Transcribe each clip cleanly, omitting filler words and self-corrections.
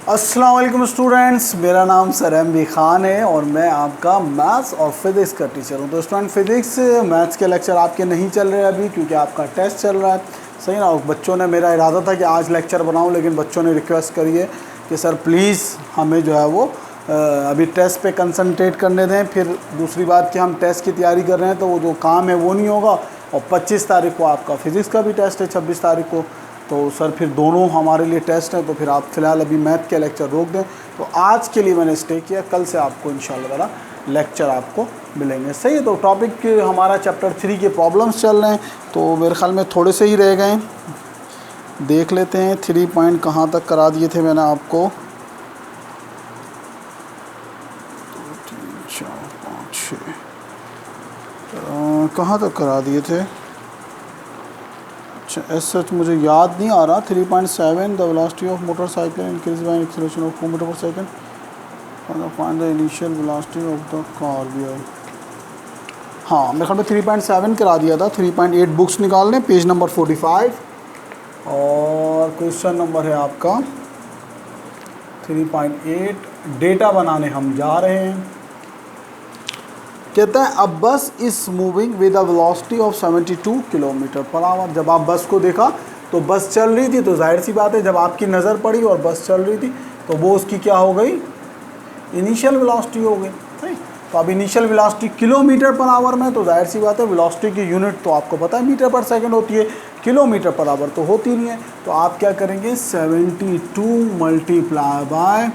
अस्सलाम वालेकुम स्टूडेंट्स, मेरा नाम सर एम.बी. खान है और मैं आपका मैथ्स और फिज़िक्स का टीचर हूँ। तो स्टूडेंट फिज़िक्स मैथ्स के लेक्चर आपके नहीं चल रहे अभी क्योंकि आपका टेस्ट चल रहा है, सही ना। बच्चों ने, मेरा इरादा था कि आज लेक्चर बनाऊँ, लेकिन बच्चों ने रिक्वेस्ट करी है कि सर प्लीज़ हमें जो है वो अभी टेस्ट पे कंसंट्रेट करने दें। फिर दूसरी बात कि हम टेस्ट की तैयारी कर रहे हैं तो वो जो काम है वो नहीं होगा। और 25 तारीख को आपका फ़िज़िक्स का भी टेस्ट है, 26 तारीख को। तो सर फिर दोनों हमारे लिए टेस्ट हैं, तो फिर आप फ़िलहाल अभी मैथ के लेक्चर रोक दें। तो आज के लिए मैंने स्टे किया, कल से आपको इंशाल्लाह ताला लेक्चर आपको मिलेंगे, सही है। तो टॉपिक हमारा चैप्टर 3 के प्रॉब्लम्स चल रहे हैं, तो मेरे ख्याल में थोड़े से ही रह गए हैं। देख लेते हैं 3 पॉइंट कहाँ तक करा दिए थे मैंने आपको। 2 3 4 5 6 कहाँ तक करा दिए थे। अच्छा, एज सच मुझे याद नहीं आ रहा। 3.7 the velocity of motorcycle increase by acceleration of 4 metre per second, find the initial velocity of the car भी आई। हाँ, मेरे ख्याल में 3.7 करा दिया था। 3.8 बुक्स निकाल लें, पेज नंबर 45 और क्वेश्चन नंबर है आपका 3.8। डेटा बनाने हम जा रहे हैं। कहता है a bus is moving with a velocity of 72 kilometre per hour. जब आप बस को देखा तो बस चल रही थी, तो जाहिर सी बात है जब आपकी नज़र पड़ी और बस चल रही थी तो वो उसकी क्या हो गई, इनिशियल वेलोसिटी हो गई, सही। तो अब initial velocity kilometre per our में, तो जाहिर सी बात है वेलोसिटी की यूनिट तो आपको पता है मीटर पर सेकंड होती है, किलोमीटर पर आवर तो होती नहीं है। तो आप क्या करेंगे, 72 मल्टीप्लाई बाय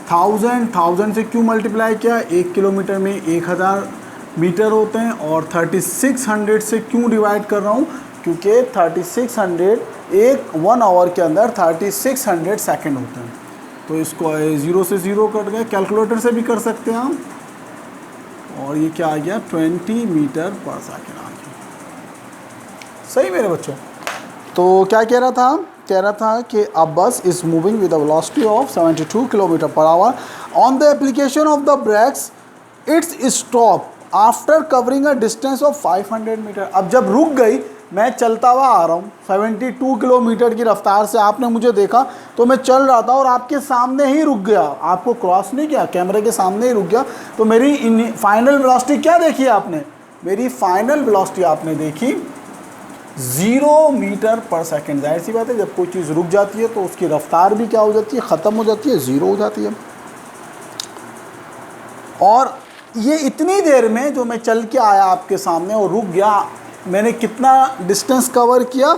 1000 से क्यों मल्टीप्लाई किया, 1 किलोमीटर में 1000 मीटर होते हैं। और 3600 से क्यों डिवाइड कर रहा हूँ, क्योंकि 3600 1 आवर के अंदर 3600 सेकंड होते हैं। तो इसको 0 से 0 कट गए, कैलकुलेटर से भी कर सकते हैं हम। और ये क्या आ गया, 20 मीटर पर सेकंड आ गया, सही मेरे बच्चों। तो क्या कह रहा था कि a bus is moving with a velocity of 72 kilometre per hour on the application of the brakes it's stop after covering a distance of 500 metre. अब जब रुक गई, मैं चलता हुआ आ रहा हूँ 72 किलोमीटर की रफ्तार से, आपने मुझे देखा तो मैं चल रहा था और आपके सामने ही रुक गया, आपको क्रॉस नहीं किया, कैमरे के सामने ही रुक गया। तो मेरी फाइनल वेलोसिटी क्या देखी आपने, मेरी फाइनल वेलोसिटी आपने देखी 0 मीटर पर सेकंड। जाहिर सी बात है जब कोई चीज़ रुक जाती है तो उसकी रफ्तार भी क्या हो जाती है, ख़त्म हो जाती है, 0 हो जाती है। और ये इतनी देर में जो मैं चल के आया आपके सामने और रुक गया, मैंने कितना डिस्टेंस कवर किया,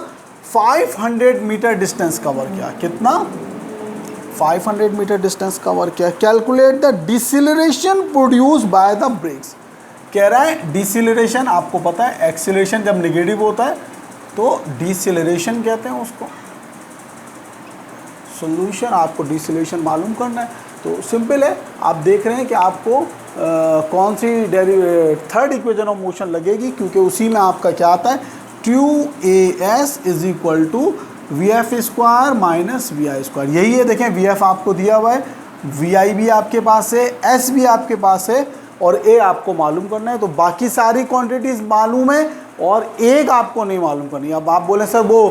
500 मीटर डिस्टेंस कवर किया। कितना, 500 मीटर डिस्टेंस कवर किया। Calculate the deceleration produce by the brakes. कह रहा है डिसेलरेशन, आपको पता है एक्सीलरेशन जब नेगेटिव होता है तो डिसेलरेशन कहते हैं उसको। सॉल्यूशन आपको डिसेलरेशन मालूम करना है, तो सिंपल है। आप देख रहे हैं कि आपको कौन सी थर्ड इक्वेशन ऑफ मोशन लगेगी, क्योंकि उसी में आपका क्या आता है, 2as is equal to VF² minus VI²। यही है, देखें VF आपको दिया हुआ है, VI भी आपके पास है, S भी आपके पास है और A आपको मालूम करना है। तो बाकी सारी क्वांटिटीज़ मालूम है और एक आपको नहीं मालूम करनी। अब आप बोलें सर वो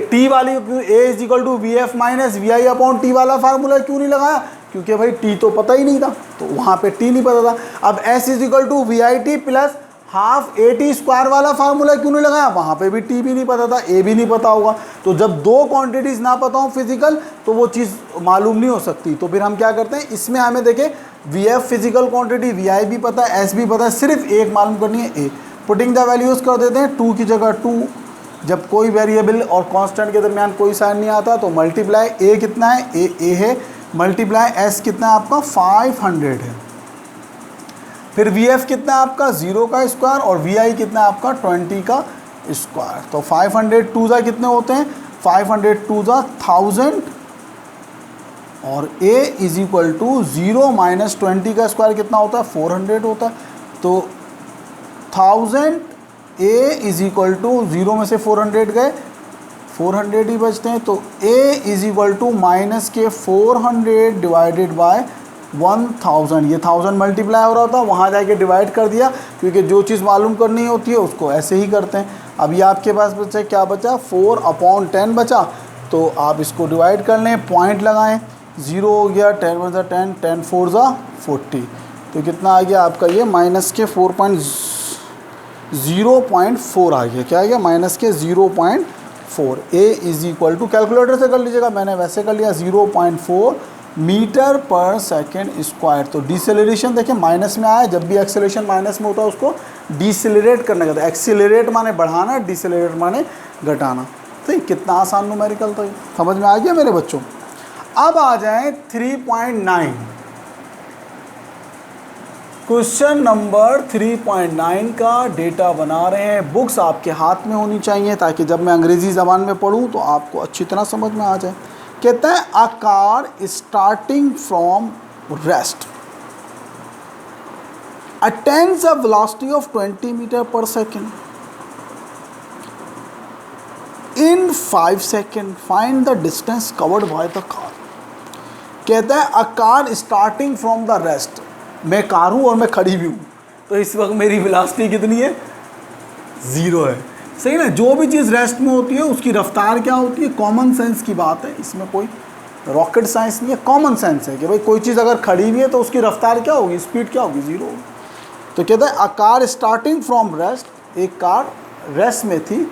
टी वाली A is equal to VF minus VI upon T वाला फार्मूला क्यों नहीं लगाया, क्योंकि भाई टी तो पता ही नहीं था, तो वहाँ पे टी नहीं पता था। अब S is equal to VIT plus half AT² वाला फार्मूला क्यों नहीं लगाया, वहाँ पे भी टी भी नहीं पता था, ए भी नहीं पता होगा। तो जब 2 क्वांटिटीज़ ना पता हो फिजिकल तो वो चीज़ मालूम नहीं हो सकती। तो फिर हम क्या करते हैं, इसमें हमें देखें VF फिजिकल क्वांटिटी, VI भी पता है, S भी पता है, सिर्फ एक मालूम करनी है, A। पुटिंग द वैल्यूज़ कर देते हैं, 2 की जगह 2। जब कोई वेरिएबल और कांस्टेंट के दरमियान कोई साइन नहीं आता तो मल्टीप्लाई A कितना है, A है, मल्टीप्लाई S कितना है आपका 500 है। फिर VF कितना है आपका 0 का स्क्वायर और VI कितना है आपका 20 का स्क्वायर। तो 500 2 जा कितने होते हैं, 500 2 जा 1000 और A is equal to 0 minus 20 का स्क्वायर कितना होता है, 400 होता है। तो 1000 A इज इक्वल टू 0 में से 400 गए, 400 ही बचते हैं। तो A is equal to minus के 400 डिवाइडेड बाय 1000। ये 1000 मल्टीप्लाई हो रहा था, वहाँ जाके डिवाइड कर दिया, क्योंकि जो चीज़ मालूम करनी होती है उसको ऐसे ही करते हैं। अब ये आपके पास बचा क्या बचा, 4/10 बचा। तो आप इसको डिवाइड कर लें, पॉइंट लगाएं, 0 हो गया, 10 1 10, 10 4 40। तो कितना आ गया आपका ये माइनस के 0.4 आ गया। क्या आ गया, माइनस के 0.4। ए इज इक्वल टू, कैलकुलेटर से कर लीजिएगा, मैंने वैसे कर लिया, 0.4 मीटर पर सेकेंड स्क्वायर। तो डिसेलरेशन देखिए माइनस में आया, जब भी एक्सेलरेशन माइनस में होता है उसको डिसेलरेट करने का था। एक्सीलरेट माने बढ़ाना, डिसेलरेट माने घटाना। ठीक, कितना आसान न्यूमेरिकल था, समझ में आ गया मेरे बच्चों। अब आ जाएं 3.9, क्वेश्चन नंबर 3.9 का डेटा बना रहे हैं। बुक्स आपके हाथ में होनी चाहिए ताकि जब मैं अंग्रेजी ज़बान में पढ़ूं तो आपको अच्छी तरह समझ में आ जाए। कहता है a car starting from rest attains a velocity of 20 metre per second in 5 second, find the distance covered by the car. कहता है a car starting from the rest, मैं कार हूँ और मैं खड़ी भी हूँ, तो इस वक्त मेरी वेलोसिटी कितनी है, 0 है। सही ना, जो भी चीज़ रेस्ट में होती है उसकी रफ्तार क्या होती है, कॉमन सेंस की बात है, इसमें कोई रॉकेट साइंस नहीं है, कॉमन सेंस है कि भाई कोई चीज़ अगर खड़ी हुई है तो उसकी रफ्तार क्या होगी, स्पीड क्या होगी, 0 होगी। तो कहता है a car starting from rest, एक कार रेस्ट में थी,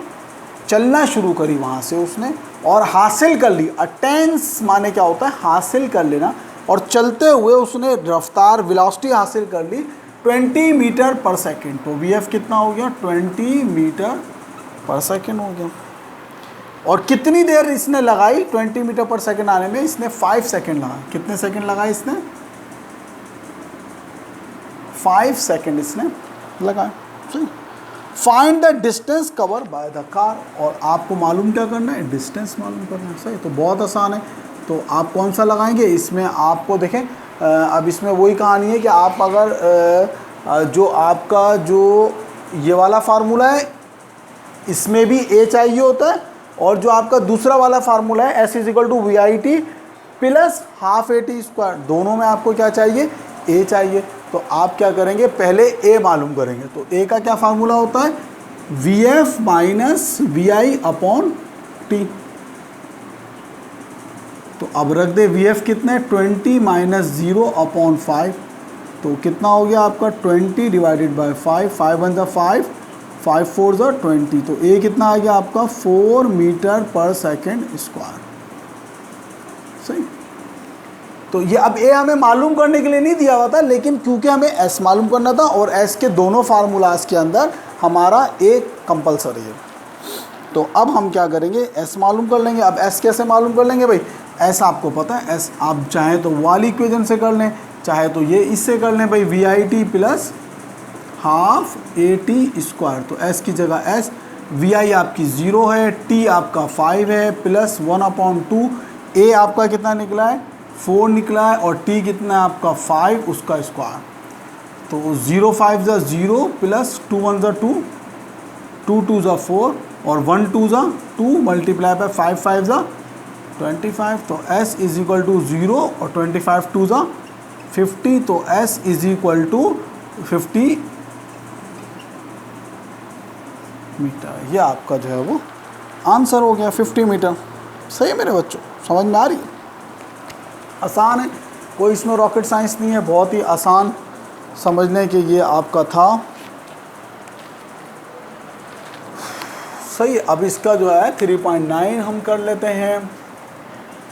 चलना शुरू करी वहाँ से उसने और हासिल कर ली। अटेंस माने क्या होता है, हासिल कर लेना, और चलते हुए उसने रफ्तार वेलोसिटी हासिल कर ली 20 मीटर पर सेकेंड। तो वी एफ कितना हो गया, 20 मीटर पर सेकेंड हो गया। और कितनी देर इसने लगाई 20 मीटर पर सेकेंड आने में, इसने 5 सेकेंड लगाए। कितने सेकेंड लगाए इसने, 5 सेकेंड इसने लगाए। सही, find the distance cover by the car, और आपको मालूम क्या करना है, डिस्टेंस मालूम करना है। सही, तो बहुत आसान है। तो आप कौन सा लगाएंगे, इसमें आपको देखें, अब इसमें वही कहानी है कि आप अगर जो आपका जो ये वाला फार्मूला है इसमें भी ए चाहिए होता है, और जो आपका दूसरा वाला फार्मूला है S is equal to we I T plus half A T square, दोनों में आपको क्या चाहिए, ए चाहिए। तो आप क्या करेंगे, पहले ए मालूम करेंगे। तो ए का क्या फार्मूला होता है, V F minus V I upon T. तो अब रख दे वी एफ कितना है, 20 माइनस 0 अपॉन 5। तो कितना हो गया आपका 20 डिवाइडेड बाय 5, 5 1 5, 5 4 20। तो ए कितना आ गया आपका 4 मीटर पर सेकेंड स्क्वायर। सही, तो ये अब ए हमें मालूम करने के लिए नहीं दिया हुआ था, लेकिन क्योंकि हमें एस मालूम करना था और एस के दोनों फार्मूलाज के अंदर हमारा ए कंपलसरी है। तो अब हम क्या करेंगे, एस मालूम कर लेंगे। अब एस कैसे मालूम कर लेंगे भाई, एस आपको पता है, एस आप चाहे तो वाली इक्वेशन से कर लें, चाहे तो ये इससे कर लें भाई, V I T plus half A T square. तो एस की जगह एस, वी आई आपकी 0 है, टी आपका 5 है, प्लस 1/2, ए आपका कितना निकला है 4 निकला है, और टी कितना है आपका 5, उसका स्क्वायर। तो 0 5 ज़ा 0 प्लस 2 1 ज़ा 2, 2 2 ज़ा 4, और 1 2 ज़ा 2 मल्टीप्लाई बाय 5 5 ज़ा 25। तो s इज इक्वल टू 0 और 25 2 ज़ा 50। तो s is equal to 50 metre. ये आपका जो है वो आंसर हो गया, 50 मीटर। सही है मेरे बच्चों, समझ में आ रही है, आसान है, कोई इसमें रॉकेट साइंस नहीं है, बहुत ही आसान समझने के ये आपका था। सही, अब इसका जो है 3.9 हम कर लेते हैं,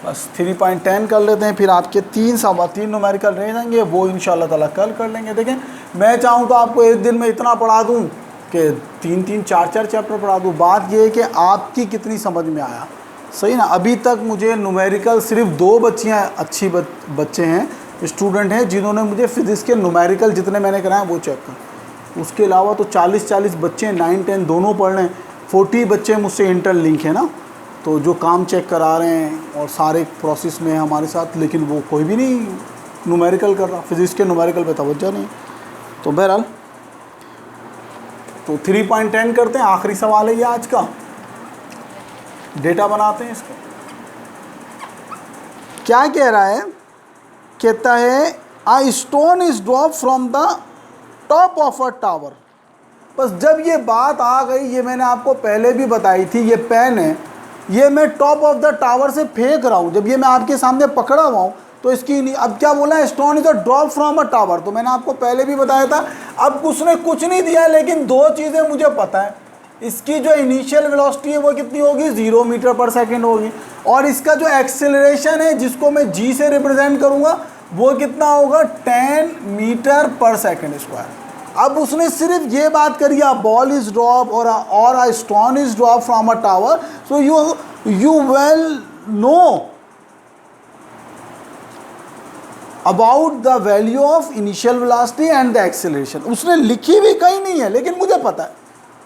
बस 3.10 कर लेते हैं, फिर आपके 3 न्यूमेरिकल रह जाएंगे, वो इंशाल्लाह ताला कल कर लेंगे। देखें, मैं चाहूँ तो आपको एक दिन में इतना पढ़ा दूँ कि 3 4 चैप्टर पढ़ा दूँ। बात ये है कि आपकी कितनी समझ में आया। सही ना, अभी तक मुझे न्यूमेरिकल सिर्फ 2 बच्चियाँ अच्छी बच्चे हैं, स्टूडेंट हैं, जिन्होंने मुझे फिजिक्स के न्यूमेरिकल जितने मैंने कराए वो चेक कर। उसके अलावा तो 40 बच्चे 9 10 दोनों पढ़ रहे हैं, 40 बच्चे मुझसे इंटरलिंक है ना, तो जो काम चेक करा रहे हैं और सारे प्रोसेस में है हमारे साथ, लेकिन वो कोई भी नहीं न्यूमेरिकल कर रहा, फिजिक्स के न्यूमेरिकल पे तवज्जो नहीं। तो बहरहाल तो 3.10 करते हैं, आखिरी सवाल है ये आज का, डेटा बनाते हैं इसको। क्या कह रहा है, कहता है a stone is drop from the top of a tower बस जब ये बात आ गई, ये मैंने आपको पहले भी बताई थी, ये पेन है, ये मैं टॉप ऑफ द टावर से फेंक रहा हूँ, जब ये मैं आपके सामने पकड़ा हुआ हूँ तो इसकी नहीं, अब क्या बोला है, stone is a drop from a tower, तो मैंने आपको पहले भी बताया था। अब उसने कुछ नहीं दिया, लेकिन दो चीज़ें मुझे पता है, इसकी जो इनिशियल वेलोसिटी है वो कितनी होगी, 0 मीटर पर सेकेंड होगी, और इसका जो एक्सेलरेशन है जिसको मैं जी से रिप्रेजेंट करूँगा वो कितना होगा, 10 मीटर पर सेकेंड स्क्वायर। अब उसने सिर्फ ये बात करी, अ बॉल इज ड्रॉप और a stone is drop from a tower, so you well know about the value of initial velocity and the acceleration. उसने लिखी भी कहीं नहीं है, लेकिन मुझे पता है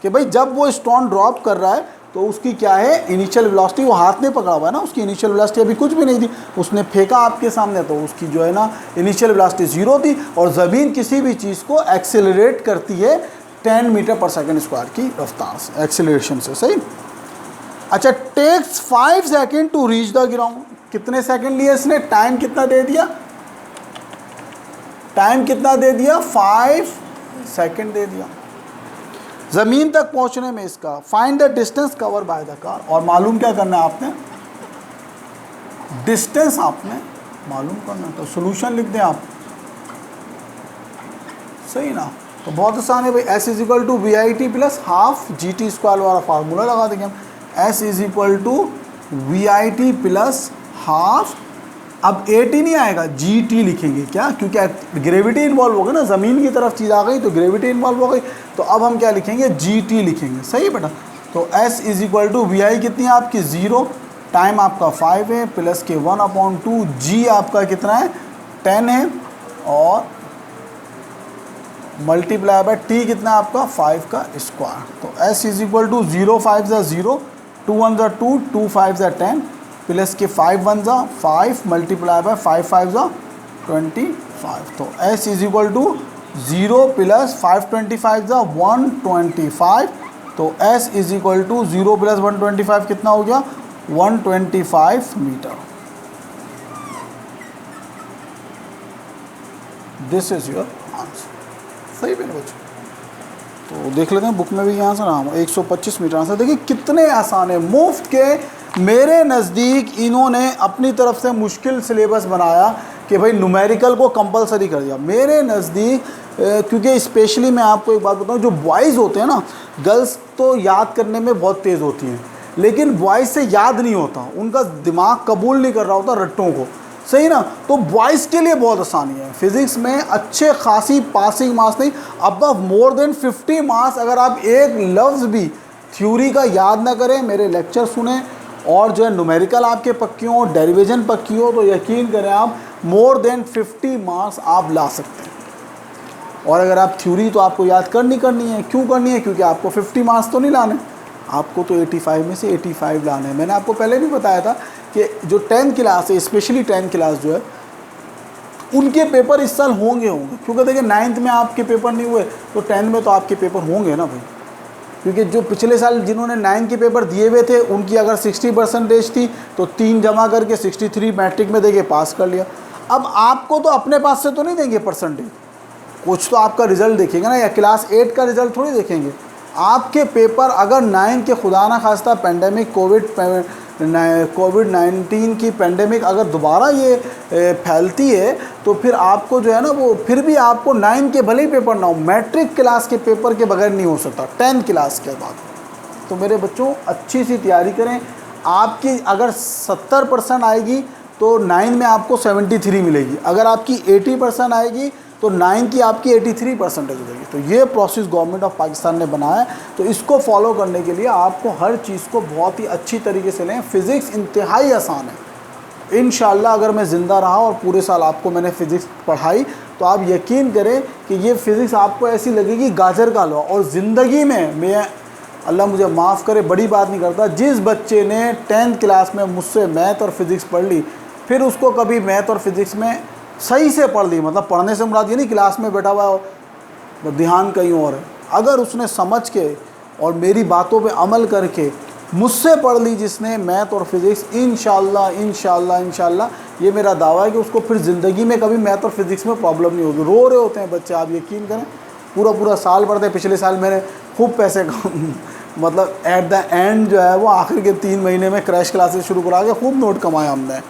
कि भाई जब वो स्टोन ड्रॉप कर रहा है तो उसकी क्या है, इनिशियल वेलोसिटी, वो हाथ में पकड़ा हुआ है ना, उसकी इनिशियल वेलोसिटी अभी कुछ भी नहीं थी, उसने फेंका आपके सामने तो उसकी जो है ना इनिशियल वेलोसिटी 0 थी, और ज़मीन किसी भी चीज़ को एक्सेलरेट करती है 10 मीटर पर सेकेंड स्क्वायर की रफ्तार से, एक्सेलरेशन से, सही। अच्छा, takes 5 second to reach the ground, कितने सेकेंड लिए इसने, टाइम कितना दे दिया, टाइम कितना दे दिया, 5 सेकेंड दे दिया ज़मीन तक पहुंचने में इसका। Find the distance cover by the car, और मालूम क्या करना है आपने, डिस्टेंस आपने मालूम करना है, तो सोल्यूशन लिख दें आप, सही ना। तो बहुत आसान है भाई, S is equal to we I T plus half G T square वाला फार्मूला लगा देंगे हम, S is equal to we I T plus half, अब ए टी नहीं आएगा, जी टी लिखेंगे, क्या, क्योंकि ग्रेविटी इन्वॉल्व हो गई ना, ज़मीन की तरफ चीज़ आ गई तो ग्रेविटी इन्वॉल्व हो गई, तो अब हम क्या लिखेंगे, जी टी लिखेंगे, सही बेटा। तो S is equal to we i कितनी है आपकी 0, टाइम आपका 5 है, प्लस के 1/2, जी आपका कितना है 10 है, और मल्टीप्लाई बाय टी कितना है आपका 5 का स्क्वायर। तो S इज इक्वल टू 0 5 ज़ा 0, 2 1 ज़ा 2, 2 5 ज़ा 10, प्लस के 5 1 ज़ा 5, मल्टीप्लाई बाय 5 5 ज़ा 25। तो S is equal to 0 plus 525 ज़ा 125, तो S is equal to 0 plus 125 कितना हो गया, 125 metre. This is your answer, सही है बच्चों। तो देख लेते हैं बुक में भी यहाँ से ना, 125 मीटर आंसर। देखिए कितने आसान है, मुफ्त के मेरे नज़दीक इन्होंने अपनी तरफ से मुश्किल सिलेबस बनाया कि भाई न्यूमेरिकल को कंपलसरी कर दिया मेरे नज़दीक, क्योंकि स्पेशली मैं आपको एक बात बताऊं, जो बॉयज़ होते हैं ना, गर्ल्स तो याद करने में बहुत तेज़ होती हैं, लेकिन बॉयज़ से याद नहीं होता, उनका दिमाग कबूल नहीं कर रहा होता रट्टों को, सही ना। तो बॉयज़ के लिए बहुत आसानी है, फिज़िक्स में अच्छे खासी पासिंग मार्क्स नहीं, अबव मोर देन 50 मार्क्स अगर आप एक लफ्ज़ भी थ्योरी का याद ना करें, मेरे लेक्चर सुने और जो है न्यूमेरिकल आपके पक्की हो, डेरिवेशन पक्की हो, तो यकीन करें आप मोर देन 50 मार्क्स आप ला सकते हैं। और अगर आप थ्योरी तो आपको याद करनी है, क्यों करनी है, क्योंकि आपको 50 मार्क्स तो नहीं लाने, आपको तो 85 में से 85 लाने हैं। मैंने आपको पहले भी बताया था कि जो 10th क्लास है, स्पेशली 10th क्लास जो है, उनके पेपर इस साल होंगे, क्योंकि देखिए 9th में आपके पेपर नहीं हुए तो 10th में तो आपके पेपर होंगे ना भाई, क्योंकि जो पिछले साल जिन्होंने 9th के पेपर दिए हुए थे उनकी अगर 60% थी तो 3 जमा करके 63 मैट्रिक में देके पास कर लिया। अब आपको तो अपने पास से तो नहीं देंगे परसेंटेज, कुछ तो आपका रिज़ल्ट देखेंगे ना, या क्लास 8 का रिज़ल्ट थोड़ी देखेंगे। आपके पेपर अगर 9th के खुदा ना खास्ता पेंडेमिक कोविड-19 की पेंडेमिक अगर दोबारा ये फैलती है तो फिर आपको जो है ना, वो फिर भी आपको 9th के भले ही पेपर ना हो, मैट्रिक क्लास के पेपर के बगैर नहीं हो सकता 10th क्लास के बाद। तो मेरे बच्चों अच्छी सी तैयारी करें, आपकी अगर 70% आएगी तो 9 में आपको 73 मिलेगी, अगर आपकी 80% आएगी तो 9 की आपकी 83% हो जाएगी। तो ये प्रोसेस गवर्नमेंट ऑफ पाकिस्तान ने बनाया है, तो इसको फॉलो करने के लिए आपको हर चीज़ को बहुत ही अच्छी तरीके से लें। फ़िज़िक्स इंतहाई आसान है, इंशाल्लाह अगर मैं ज़िंदा रहा और पूरे साल आपको मैंने फ़िज़िक्स पढ़ाई तो आप यकीन करें कि ये फ़िज़िक्स आपको ऐसी लगेगी गाजर का हलवा। और ज़िंदगी में मैं, अल्लाह मुझे माफ़ करे, बड़ी बात नहीं करता, जिस बच्चे ने 10th क्लास में मुझसे मैथ और फिज़िक्स पढ़ ली, फिर उसको कभी मैथ और फिज़िक्स में सही से पढ़ ली, मतलब पढ़ने से मुराद ये नहीं क्लास में बैठा हुआ है तो ध्यान कहीं और है, अगर उसने समझ के और मेरी बातों पे अमल करके मुझसे पढ़ ली जिसने मैथ और फिज़िक्स, इंशाल्लाह ये मेरा दावा है कि उसको फिर ज़िंदगी में कभी मैथ और फिज़िक्स में प्रॉब्लम नहीं होगी। रो रहे होते हैं बच्चे, आप यकीन करें, पूरा पूरा साल पढ़ते हैं। पिछले साल मैंने खूब पैसे मतलब एट द एंड जो है वो आखिर के 3 महीने में क्रैश क्लासेस शुरू करा के खूब नोट कमाए हमने।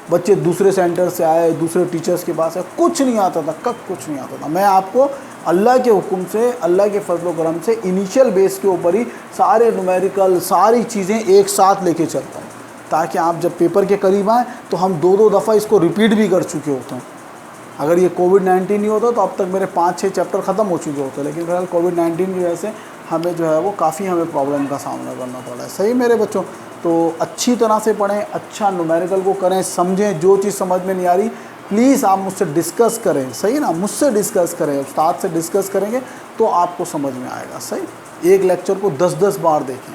बच्चे दूसरे सेंटर से आए, दूसरे टीचर्स के पास आए, कुछ नहीं आता था, कुछ नहीं आता था। मैं आपको अल्लाह के हुक्म से, अल्लाह के फजल करम से इनिशियल बेस के ऊपर ही सारे न्यूमेरिकल सारी चीज़ें एक साथ लेके चलता हूँ, ताकि आप जब पेपर के करीब आएँ तो हम 2-2 दफ़ा इसको रिपीट भी कर चुके होते हैं। अगर ये कोविड-19 नहीं होता तो अब तक मेरे 5-6 चैप्टर ख़त्म हो चुके होते, लेकिन फिलहाल कोविड-19 की वजह से हमें जो है वो काफ़ी हमें प्रॉब्लम का सामना करना पड़ा है। सही मेरे बच्चों, तो अच्छी तरह से पढ़ें, अच्छा न्यूमेरिकल को करें, समझें। जो चीज़ समझ में नहीं आ रही प्लीज़ आप मुझसे डिस्कस करें, सही ना, मुझसे डिस्कस करें, उस्ताद से डिस्कस करेंगे तो आपको समझ में आएगा। सही, एक लेक्चर को 10-10 बार देखें।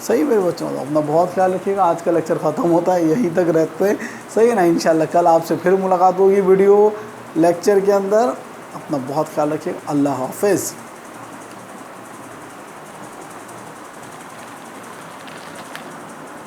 सही मेरे बच्चों, अपना बहुत ख्याल रखिएगा। आज का लेक्चर ख़त्म होता है, यहीं तक रहते हैं। सही है ना, इंशाल्लाह कल आपसे फिर मुलाकात होगी वीडियो लेक्चर के अंदर। अपना बहुत ख्याल रखिएगा। अल्लाह हाफ़िज़।